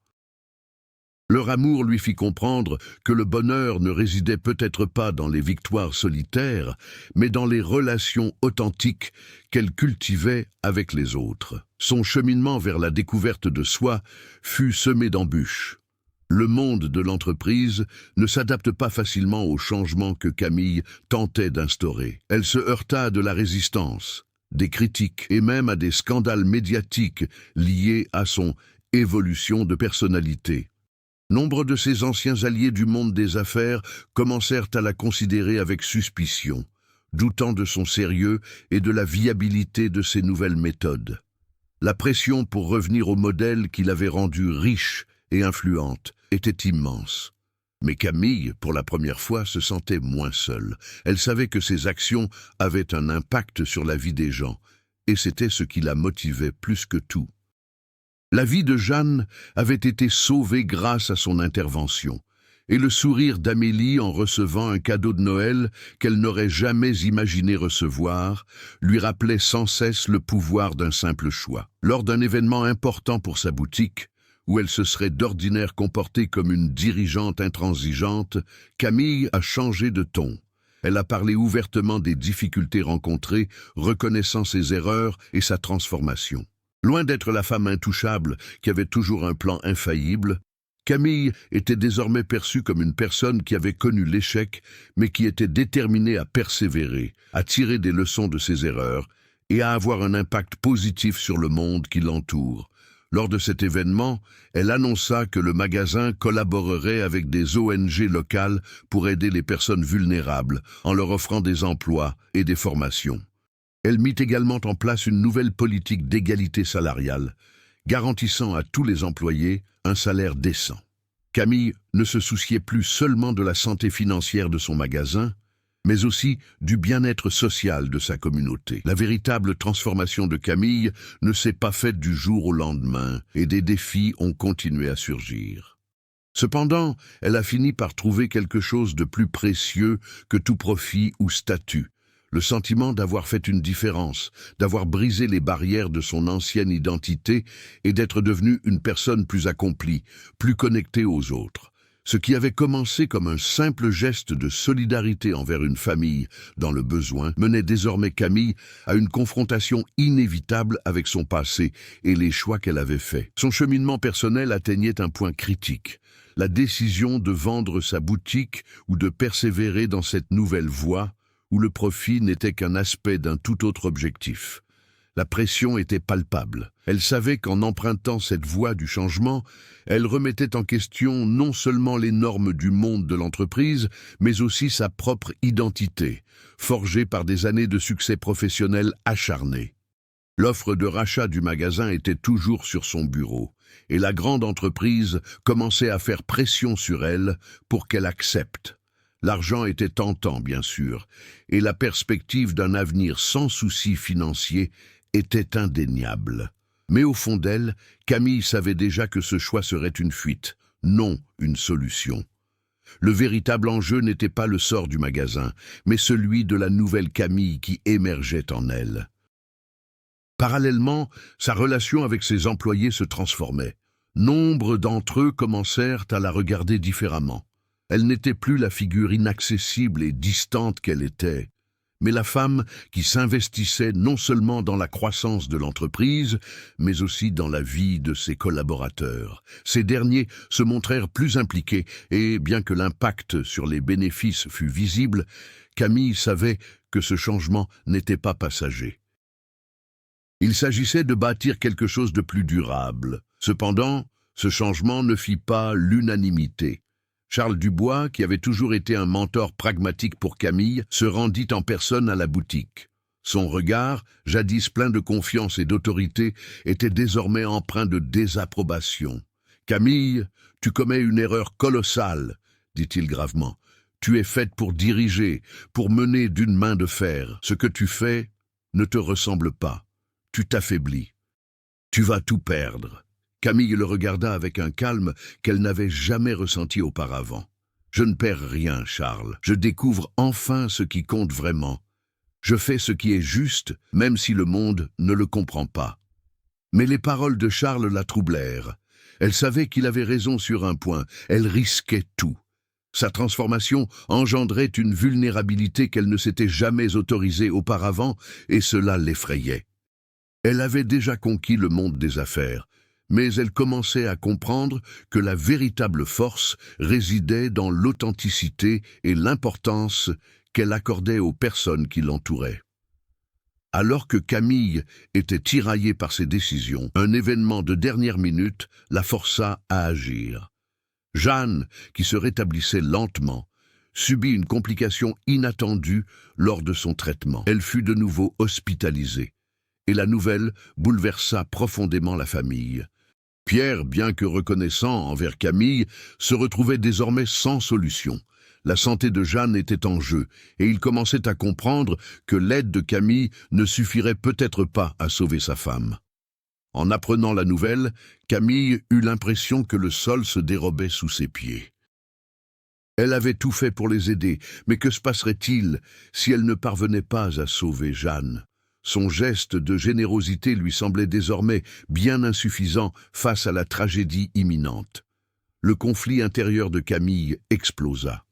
A: Leur amour lui fit comprendre que le bonheur ne résidait peut-être pas dans les victoires solitaires, mais dans les relations authentiques qu'elle cultivait avec les autres. Son cheminement vers la découverte de soi fut semé d'embûches. Le monde de l'entreprise ne s'adapte pas facilement aux changements que Camille tentait d'instaurer. Elle se heurta à de la résistance, des critiques et même à des scandales médiatiques liés à son évolution de personnalité. Nombre de ses anciens alliés du monde des affaires commencèrent à la considérer avec suspicion, doutant de son sérieux et de la viabilité de ses nouvelles méthodes. La pression pour revenir au modèle qui l'avait rendue riche et influente était immense. Mais Camille, pour la première fois, se sentait moins seule. Elle savait que ses actions avaient un impact sur la vie des gens, et c'était ce qui la motivait plus que tout. La vie de Jeanne avait été sauvée grâce à son intervention, et le sourire d'Amélie en recevant un cadeau de Noël qu'elle n'aurait jamais imaginé recevoir lui rappelait sans cesse le pouvoir d'un simple choix. Lors d'un événement important pour sa boutique, où elle se serait d'ordinaire comportée comme une dirigeante intransigeante, Camille a changé de ton. Elle a parlé ouvertement des difficultés rencontrées, reconnaissant ses erreurs et sa transformation. Loin d'être la femme intouchable qui avait toujours un plan infaillible, Camille était désormais perçue comme une personne qui avait connu l'échec, mais qui était déterminée à persévérer, à tirer des leçons de ses erreurs et à avoir un impact positif sur le monde qui l'entoure. Lors de cet événement, elle annonça que le magasin collaborerait avec des ONG locales pour aider les personnes vulnérables en leur offrant des emplois et des formations. Elle mit également en place une nouvelle politique d'égalité salariale, garantissant à tous les employés un salaire décent. Camille ne se souciait plus seulement de la santé financière de son magasin, mais aussi du bien-être social de sa communauté. La véritable transformation de Camille ne s'est pas faite du jour au lendemain, et des défis ont continué à surgir. Cependant, elle a fini par trouver quelque chose de plus précieux que tout profit ou statut, le sentiment d'avoir fait une différence, d'avoir brisé les barrières de son ancienne identité et d'être devenue une personne plus accomplie, plus connectée aux autres. Ce qui avait commencé comme un simple geste de solidarité envers une famille dans le besoin menait désormais Camille à une confrontation inévitable avec son passé et les choix qu'elle avait faits. Son cheminement personnel atteignait un point critique. La décision de vendre sa boutique ou de persévérer dans cette nouvelle voie où le profit n'était qu'un aspect d'un tout autre objectif. La pression était palpable. Elle savait qu'en empruntant cette voie du changement, elle remettait en question non seulement les normes du monde de l'entreprise, mais aussi sa propre identité, forgée par des années de succès professionnel acharné. L'offre de rachat du magasin était toujours sur son bureau, et la grande entreprise commençait à faire pression sur elle pour qu'elle accepte. L'argent était tentant, bien sûr, et la perspective d'un avenir sans soucis financiers était indéniable. Mais au fond d'elle, Camille savait déjà que ce choix serait une fuite, non une solution. Le véritable enjeu n'était pas le sort du magasin, mais celui de la nouvelle Camille qui émergeait en elle. Parallèlement, sa relation avec ses employés se transformait. Nombre d'entre eux commencèrent à la regarder différemment. Elle n'était plus la figure inaccessible et distante qu'elle était, mais la femme qui s'investissait non seulement dans la croissance de l'entreprise, mais aussi dans la vie de ses collaborateurs. Ces derniers se montrèrent plus impliqués et, bien que l'impact sur les bénéfices fût visible, Camille savait que ce changement n'était pas passager. Il s'agissait de bâtir quelque chose de plus durable. Cependant, ce changement ne fit pas l'unanimité. Charles Dubois, qui avait toujours été un mentor pragmatique pour Camille, se rendit en personne à la boutique. Son regard, jadis plein de confiance et d'autorité, était désormais empreint de désapprobation. « Camille, tu commets une erreur colossale, » dit-il gravement. « Tu es faite pour diriger, pour mener d'une main de fer. Ce que tu fais ne te ressemble pas. Tu t'affaiblis. Tu vas tout perdre. » Camille le regarda avec un calme qu'elle n'avait jamais ressenti auparavant. « Je ne perds rien, Charles. Je découvre enfin ce qui compte vraiment. Je fais ce qui est juste, même si le monde ne le comprend pas. » Mais les paroles de Charles la troublèrent. Elle savait qu'il avait raison sur un point. Elle risquait tout. Sa transformation engendrait une vulnérabilité qu'elle ne s'était jamais autorisée auparavant, et cela l'effrayait. Elle avait déjà conquis le monde des affaires, mais elle commençait à comprendre que la véritable force résidait dans l'authenticité et l'importance qu'elle accordait aux personnes qui l'entouraient. Alors que Camille était tiraillée par ses décisions, un événement de dernière minute la força à agir. Jeanne, qui se rétablissait lentement, subit une complication inattendue lors de son traitement. Elle fut de nouveau hospitalisée, et la nouvelle bouleversa profondément la famille. Pierre, bien que reconnaissant envers Camille, se retrouvait désormais sans solution. La santé de Jeanne était en jeu, et il commençait à comprendre que l'aide de Camille ne suffirait peut-être pas à sauver sa femme. En apprenant la nouvelle, Camille eut l'impression que le sol se dérobait sous ses pieds. Elle avait tout fait pour les aider, mais que se passerait-il si elle ne parvenait pas à sauver Jeanne ? Son geste de générosité lui semblait désormais bien insuffisant face à la tragédie imminente. Le conflit intérieur de Camille explosa.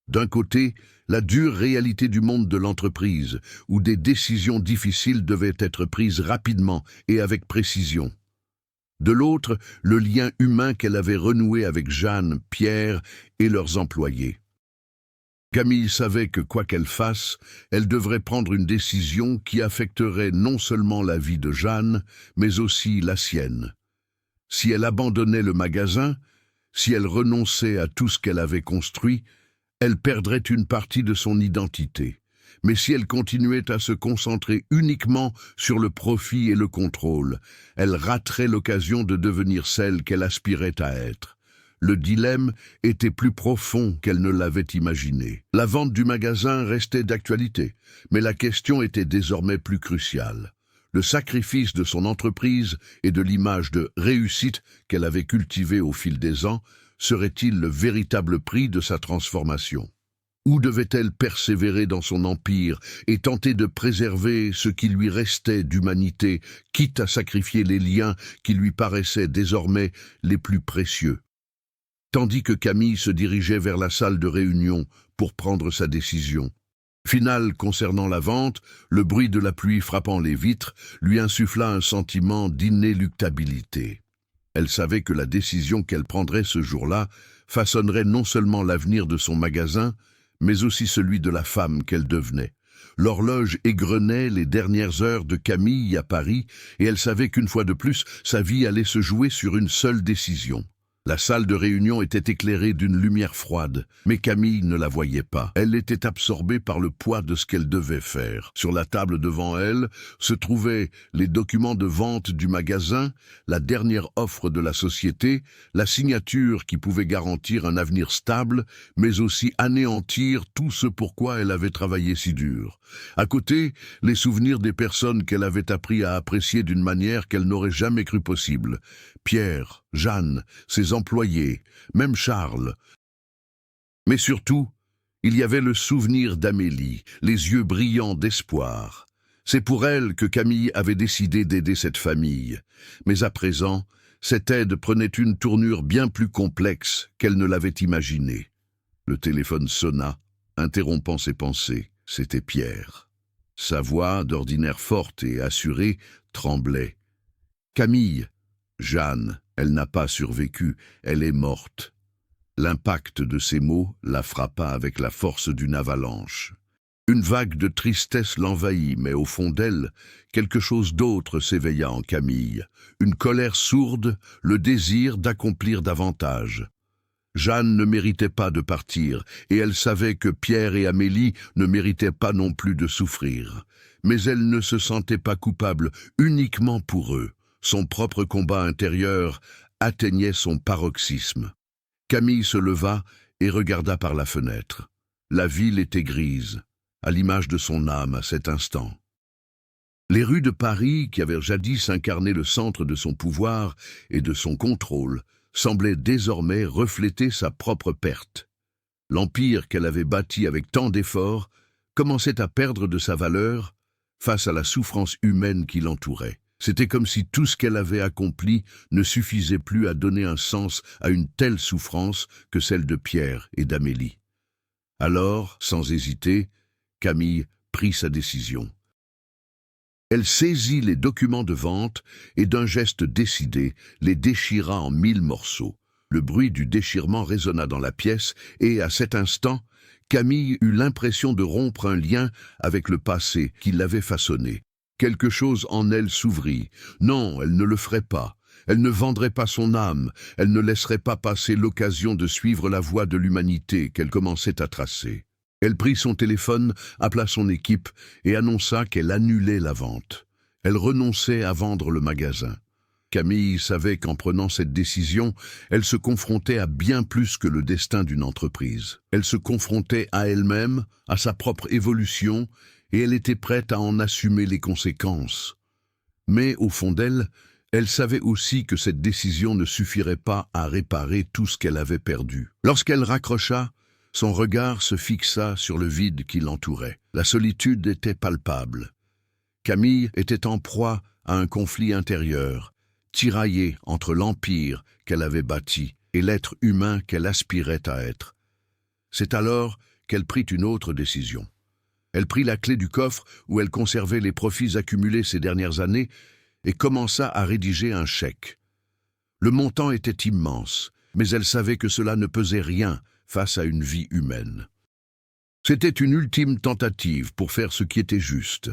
A: D'un côté, la dure réalité du monde de l'entreprise, où des décisions difficiles devaient être prises rapidement et avec précision. De l'autre, le lien humain qu'elle avait renoué avec Jeanne, Pierre et leurs employés. Camille savait que quoi qu'elle fasse, elle devrait prendre une décision qui affecterait non seulement la vie de Jeanne, mais aussi la sienne. Si elle abandonnait le magasin, si elle renonçait à tout ce qu'elle avait construit, elle perdrait une partie de son identité. Mais si elle continuait à se concentrer uniquement sur le profit et le contrôle, elle raterait l'occasion de devenir celle qu'elle aspirait à être. Le dilemme était plus profond qu'elle ne l'avait imaginé. La vente du magasin restait d'actualité, mais la question était désormais plus cruciale. Le sacrifice de son entreprise et de l'image de réussite qu'elle avait cultivée au fil des ans serait-il le véritable prix de sa transformation ? Ou devait-elle persévérer dans son empire et tenter de préserver ce qui lui restait d'humanité, quitte à sacrifier les liens qui lui paraissaient désormais les plus précieux ? tandis que Camille se dirigeait vers la salle de réunion pour prendre sa décision. Finale concernant la vente, le bruit de la pluie frappant les vitres lui insuffla un sentiment d'inéluctabilité. Elle savait que la décision qu'elle prendrait ce jour-là façonnerait non seulement l'avenir de son magasin, mais aussi celui de la femme qu'elle devenait. L'horloge égrenait les dernières heures de Camille à Paris, et elle savait qu'une fois de plus, sa vie allait se jouer sur une seule décision. La salle de réunion était éclairée d'une lumière froide, mais Camille ne la voyait pas. Elle était absorbée par le poids de ce qu'elle devait faire. Sur la table devant elle se trouvaient les documents de vente du magasin, la dernière offre de la société, la signature qui pouvait garantir un avenir stable, mais aussi anéantir tout ce pourquoi elle avait travaillé si dur. À côté, les souvenirs des personnes qu'elle avait appris à apprécier d'une manière qu'elle n'aurait jamais cru possible. Pierre, Jeanne, ses employés, même Charles. Mais surtout, il y avait le souvenir d'Amélie, les yeux brillants d'espoir. C'est pour elle que Camille avait décidé d'aider cette famille. Mais à présent, cette aide prenait une tournure bien plus complexe qu'elle ne l'avait imaginée. Le téléphone sonna, interrompant ses pensées. C'était Pierre. Sa voix, d'ordinaire forte et assurée, tremblait. « Camille, Jeanne, elle n'a pas survécu, elle est morte. » L'impact de ces mots la frappa avec la force d'une avalanche. Une vague de tristesse l'envahit, mais au fond d'elle, quelque chose d'autre s'éveilla en Camille. Une colère sourde, le désir d'accomplir davantage. Jeanne ne méritait pas de partir, et elle savait que Pierre et Amélie ne méritaient pas non plus de souffrir. Mais elle ne se sentait pas coupable uniquement pour eux. Son propre combat intérieur atteignait son paroxysme. Camille se leva et regarda par la fenêtre. La ville était grise, à l'image de son âme à cet instant. Les rues de Paris, qui avaient jadis incarné le centre de son pouvoir et de son contrôle, semblaient désormais refléter sa propre perte. L'empire qu'elle avait bâti avec tant d'efforts commençait à perdre de sa valeur face à la souffrance humaine qui l'entourait. C'était comme si tout ce qu'elle avait accompli ne suffisait plus à donner un sens à une telle souffrance que celle de Pierre et d'Amélie. Alors, sans hésiter, Camille prit sa décision. Elle saisit les documents de vente et d'un geste décidé, les déchira en 1000 morceaux. Le bruit du déchirement résonna dans la pièce et, à cet instant, Camille eut l'impression de rompre un lien avec le passé qui l'avait façonné. Quelque chose en elle s'ouvrit. Non, elle ne le ferait pas. Elle ne vendrait pas son âme. Elle ne laisserait pas passer l'occasion de suivre la voie de l'humanité qu'elle commençait à tracer. Elle prit son téléphone, appela son équipe et annonça qu'elle annulait la vente. Elle renonçait à vendre le magasin. Camille savait qu'en prenant cette décision, elle se confrontait à bien plus que le destin d'une entreprise. Elle se confrontait à elle-même, à sa propre évolution, et elle était prête à en assumer les conséquences. Mais au fond d'elle, elle savait aussi que cette décision ne suffirait pas à réparer tout ce qu'elle avait perdu. Lorsqu'elle raccrocha, son regard se fixa sur le vide qui l'entourait. La solitude était palpable. Camille était en proie à un conflit intérieur, tiraillée entre l'empire qu'elle avait bâti et l'être humain qu'elle aspirait à être. C'est alors qu'elle prit une autre décision. Elle prit la clé du coffre où elle conservait les profits accumulés ces dernières années et commença à rédiger un chèque. Le montant était immense, mais elle savait que cela ne pesait rien face à une vie humaine. C'était une ultime tentative pour faire ce qui était juste.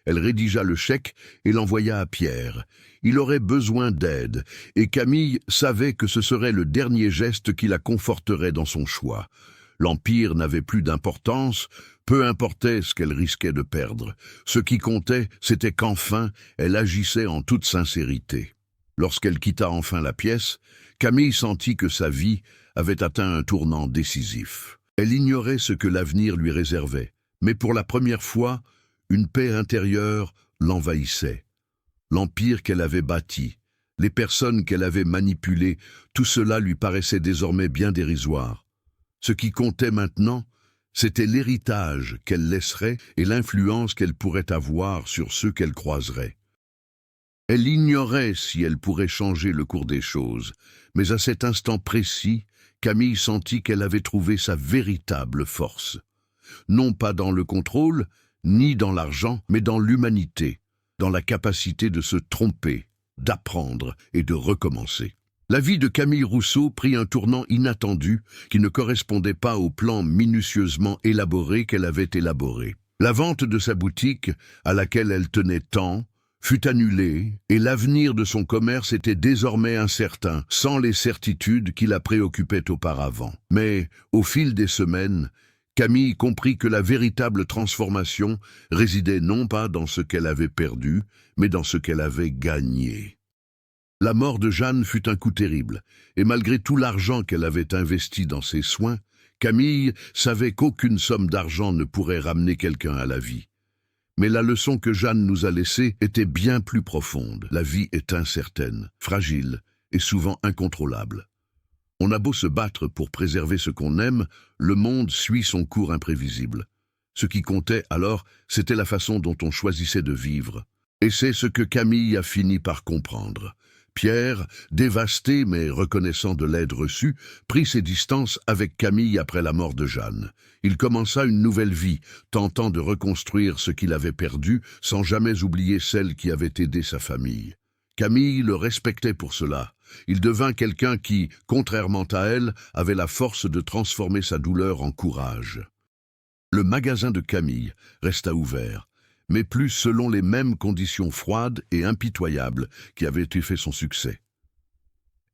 A: Elle rédigea le chèque et l'envoya à Pierre. Il aurait besoin d'aide, et Camille savait que ce serait le dernier geste qui la conforterait dans son choix. L'Empire n'avait plus d'importance, peu importait ce qu'elle risquait de perdre. Ce qui comptait, c'était qu'enfin, elle agissait en toute sincérité. Lorsqu'elle quitta enfin la pièce, Camille sentit que sa vie avait atteint un tournant décisif. Elle ignorait ce que l'avenir lui réservait, mais pour la première fois, une paix intérieure l'envahissait. L'empire qu'elle avait bâti, les personnes qu'elle avait manipulées, tout cela lui paraissait désormais bien dérisoire. Ce qui comptait maintenant, c'était l'héritage qu'elle laisserait et l'influence qu'elle pourrait avoir sur ceux qu'elle croiserait. Elle ignorait si elle pourrait changer le cours des choses, mais à cet instant précis, Camille sentit qu'elle avait trouvé sa véritable force. Non pas dans le contrôle, ni dans l'argent, mais dans l'humanité, dans la capacité de se tromper, d'apprendre et de recommencer. La vie de Camille Rousseau prit un tournant inattendu qui ne correspondait pas au plan minutieusement élaboré qu'elle avait élaboré. La vente de sa boutique, à laquelle elle tenait tant, fut annulée et l'avenir de son commerce était désormais incertain, sans les certitudes qui la préoccupaient auparavant. Mais, au fil des semaines, Camille comprit que la véritable transformation résidait non pas dans ce qu'elle avait perdu, mais dans ce qu'elle avait gagné. La mort de Jeanne fut un coup terrible, et malgré tout l'argent qu'elle avait investi dans ses soins, Camille savait qu'aucune somme d'argent ne pourrait ramener quelqu'un à la vie. Mais la leçon que Jeanne nous a laissée était bien plus profonde. La vie est incertaine, fragile et souvent incontrôlable. On a beau se battre pour préserver ce qu'on aime, le monde suit son cours imprévisible. Ce qui comptait alors, c'était la façon dont on choisissait de vivre. Et c'est ce que Camille a fini par comprendre. Pierre, dévasté mais reconnaissant de l'aide reçue, prit ses distances avec Camille après la mort de Jeanne. Il commença une nouvelle vie, tentant de reconstruire ce qu'il avait perdu, sans jamais oublier celle qui avait aidé sa famille. Camille le respectait pour cela. Il devint quelqu'un qui, contrairement à elle, avait la force de transformer sa douleur en courage. Le magasin de Camille resta ouvert, mais plus selon les mêmes conditions froides et impitoyables qui avaient fait son succès.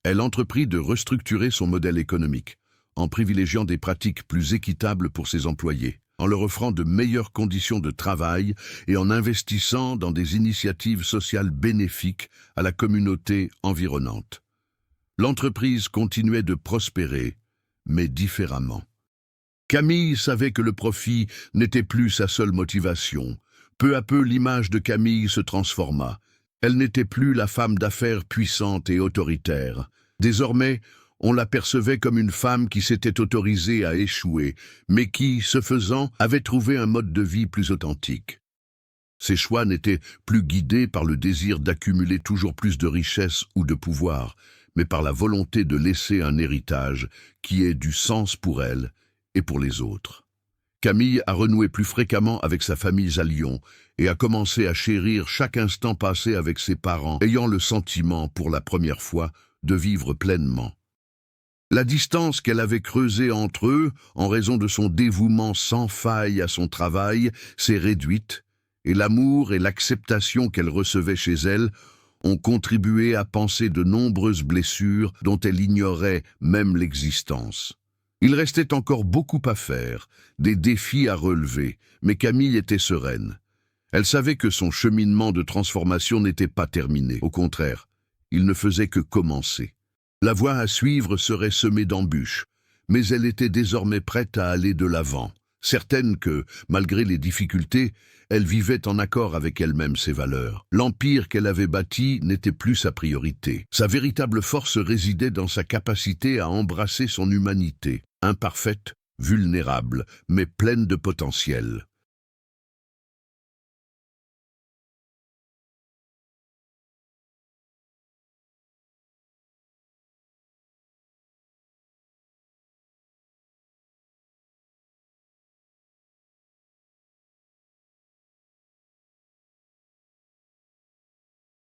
A: Elle entreprit de restructurer son modèle économique, en privilégiant des pratiques plus équitables pour ses employés, en leur offrant de meilleures conditions de travail et en investissant dans des initiatives sociales bénéfiques à la communauté environnante. L'entreprise continuait de prospérer, mais différemment. Camille savait que le profit n'était plus sa seule motivation. Peu à peu, l'image de Camille se transforma. Elle n'était plus la femme d'affaires puissante et autoritaire. Désormais, on l'apercevait comme une femme qui s'était autorisée à échouer, mais qui, ce faisant, avait trouvé un mode de vie plus authentique. Ses choix n'étaient plus guidés par le désir d'accumuler toujours plus de richesses ou de pouvoir, mais par la volonté de laisser un héritage qui ait du sens pour elle et pour les autres. Camille a renoué plus fréquemment avec sa famille à Lyon et a commencé à chérir chaque instant passé avec ses parents, ayant le sentiment, pour la première fois, de vivre pleinement. La distance qu'elle avait creusée entre eux, en raison de son dévouement sans faille à son travail, s'est réduite, et l'amour et l'acceptation qu'elle recevait chez elle ont contribué à panser de nombreuses blessures dont elle ignorait même l'existence. Il restait encore beaucoup à faire, des défis à relever, mais Camille était sereine. Elle savait que son cheminement de transformation n'était pas terminé. Au contraire, il ne faisait que commencer. La voie à suivre serait semée d'embûches, mais elle était désormais prête à aller de l'avant, certaine que, malgré les difficultés, elle vivait en accord avec elle-même ses valeurs. L'empire qu'elle avait bâti n'était plus sa priorité. Sa véritable force résidait dans sa capacité à embrasser son humanité, imparfaite, vulnérable, mais pleine de potentiel.